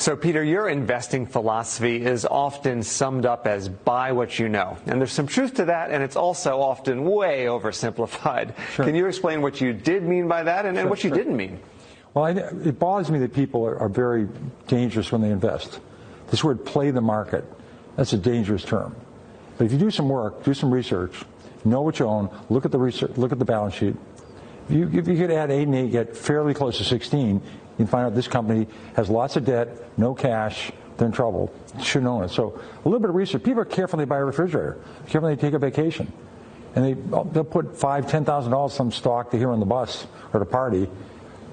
So, Peter, your investing philosophy is often summed up as buy what you know. And there's some truth to that, and it's also often way oversimplified. Sure. Can you explain what you did mean by that and what you didn't mean? Well, it bothers me that people are very dangerous when they invest. This word play the market, that's a dangerous term. But if you do some work, do some research, know what you own, look at the research, look at the balance sheet. If you could add 8 and 8, get fairly close to 16, you can find out this company has lots of debt, no cash, they're in trouble. You shouldn't own it. So a little bit of research. People are careful when they buy a refrigerator, careful when they take a vacation. And they'll put $5,000, $10,000 some stock to hear on the bus or to party.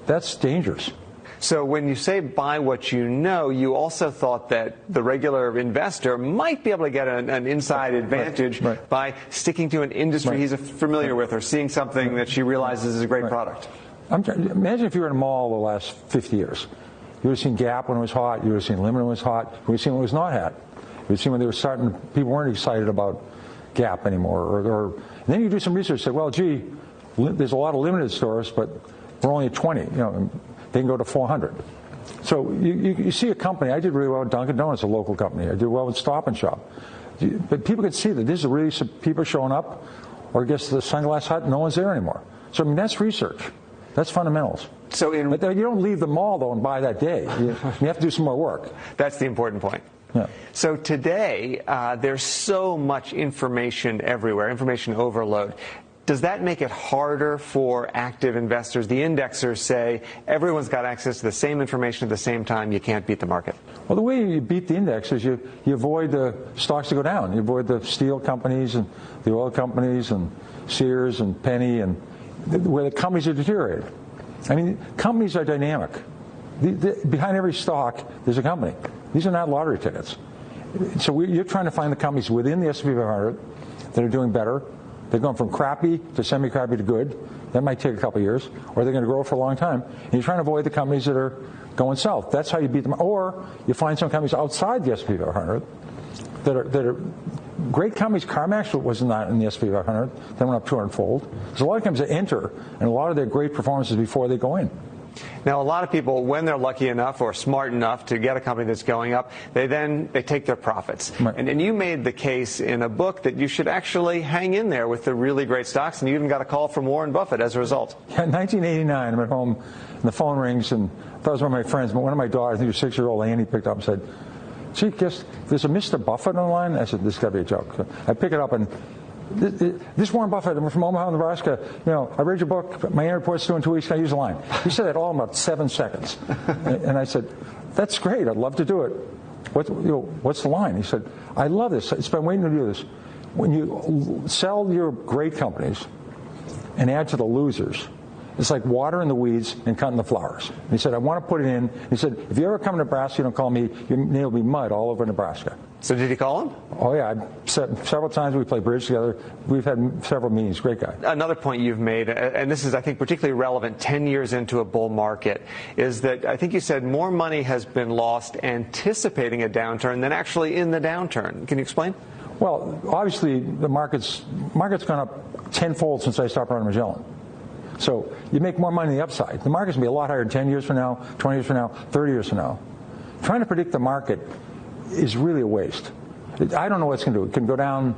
That's dangerous. So when you say buy what you know, you also thought that the regular investor might be able to get an inside advantage by sticking to an industry he's familiar with or seeing something that she realizes is a great product. Imagine if you were in a mall the last 50 years. You would have seen Gap when it was hot. You would have seen Limited when it was hot. You would have seen when it was not hot. You would have seen when they were starting, people weren't excited about Gap anymore. And then you do some research, say, well, gee, there's a lot of limited stores, but we're only at 20. You know, they can go to 400. So you see a company. I did really well with Dunkin' Donuts, a local company. I did well with Stop and Shop. But people could see that this is really some people showing up, or I guess the Sunglass Hut, no one's there anymore. So I mean, that's research. That's fundamentals. But you don't leave the mall, though, and buy that day. You have to do some more work. That's the important point. Yeah. So today, there's so much information everywhere, information overload. Does that make it harder for active investors? The indexers say everyone's got access to the same information at the same time. You can't beat the market. Well, the way you beat the index is you avoid the stocks to go down. You avoid the steel companies and the oil companies and Sears and Penny and where the companies are deteriorated. I mean, companies are dynamic. Behind every stock, there's a company. These are not lottery tickets. So you're trying to find the companies within the S&P 500 that are doing better. They're going from crappy to semi-crappy to good. That might take a couple of years, or they're going to grow for a long time. And you're trying to avoid the companies that are going south. That's how you beat them. Or you find some companies outside the S&P 500 that are great companies. CarMax was not in the S&P 500. They went up 200-fold. There's a lot of companies that enter, and a lot of their great performances before they go in. Now, a lot of people, when they're lucky enough or smart enough to get a company that's going up, they take their profits. Right. And you made the case in a book that you should actually hang in there with the really great stocks, and you even got a call from Warren Buffett as a result. Yeah, in 1989, I'm at home, and the phone rings, and I thought it was one of my friends, but one of my daughters, I think her 6-year-old Annie, picked up and said, "Gee, guess there's a Mr. Buffett online?" I said, "This got to be a joke." So I pick it up, and this Warren Buffett, I'm from Omaha, Nebraska. You know, I read your book. My annual report's due in 2 weeks. Can I use the line? He said that all in about 7 seconds. And I said, "That's great. I'd love to do it. What's the line?" He said, "I love this. It's been waiting to do this. When you sell your great companies and add to the losers, it's like watering the weeds and cutting the flowers." And he said, "I want to put it in." He said, "If you ever come to Nebraska, you don't call me. Your name will be mud all over Nebraska." So did he call him? Oh, yeah. Several times we played bridge together. We've had several meetings. Great guy. Another point you've made, and this is, I think, particularly relevant 10 years into a bull market, is that I think you said more money has been lost anticipating a downturn than actually in the downturn. Can you explain? Well, obviously, the market's gone up tenfold since I stopped running Magellan. So you make more money on the upside. The market's going to be a lot higher 10 years from now, 20 years from now, 30 years from now. Trying to predict the market is really a waste. I don't know what it's going to do. It can go down.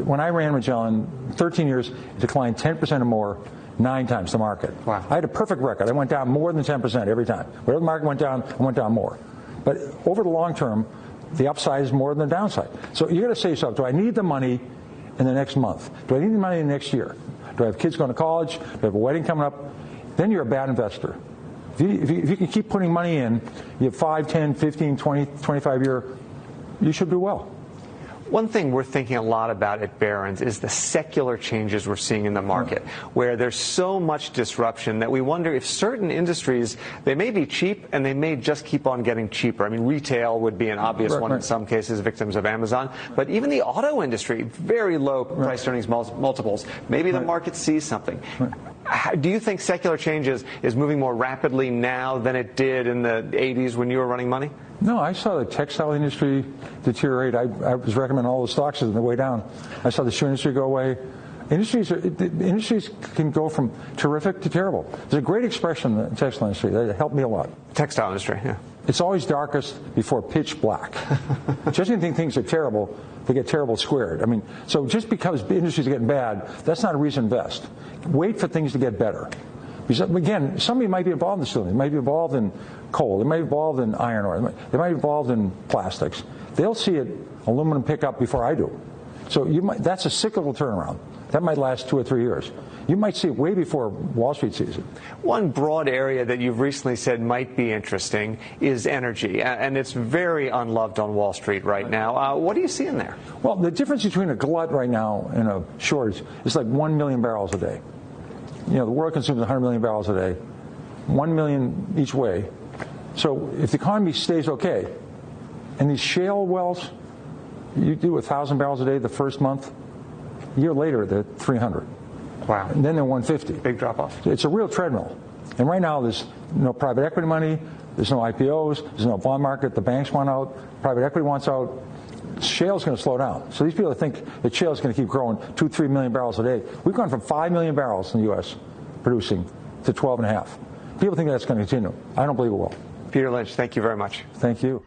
When I ran Magellan, 13 years, it declined 10% or more, 9 times the market. Wow. I had a perfect record. I went down more than 10% every time. Whatever the market went down, I went down more. But over the long term, the upside is more than the downside. So you got to say to yourself, do I need the money in the next month? Do I need the money in the next year? Do I have kids going to college? Do I have a wedding coming up? Then you're a bad investor. If you can keep putting money in, you have 5, 10, 15, 20, 25 year, you should do well. One thing we're thinking a lot about at Barron's is the secular changes we're seeing in the market, where there's so much disruption that we wonder if certain industries, they may be cheap and they may just keep on getting cheaper. I mean, retail would be an obvious one in some cases, victims of Amazon. But even the auto industry, very low price earnings multiples. Maybe the market sees something. Do you think secular changes is moving more rapidly now than it did in the 80s when you were running money? No, I saw the textile industry deteriorate. I was recommending all the stocks on the way down. I saw the shoe industry go away. Industries can go from terrific to terrible. There's a great expression in the textile industry that helped me a lot. Textile industry, yeah. It's always darkest before pitch black. Just when you think things are terrible, they get terrible squared. I mean, so just because industries are getting bad, that's not a reason to invest. Wait for things to get better. Because, again, somebody might be involved in steel. They might be involved in coal. They might be involved in iron ore. They might be involved in plastics. They'll see aluminum pick up before I do. So that's a cyclical turnaround. That might last 2 or 3 years. You might see it way before Wall Street sees it. One broad area that you've recently said might be interesting is energy, and it's very unloved on Wall Street right now. What do you see in there? Well, the difference between a glut right now and a shortage is like 1 million barrels a day. You know, the world consumes 100 million barrels a day, 1 million each way. So if the economy stays okay, and these shale wells, you do 1,000 barrels a day the first month, a year later they're 300. Wow. And then they're 150. Big drop off. It's a real treadmill. And right now there's no private equity money, there's no IPOs, there's no bond market, the banks want out, private equity wants out. Shale's going to slow down. So these people think that shale's going to keep growing 2-3 million barrels a day. We've gone from 5 million barrels in the U.S. producing to 12.5. People think that's going to continue. I don't believe it will. Peter Lynch, thank you very much. Thank you.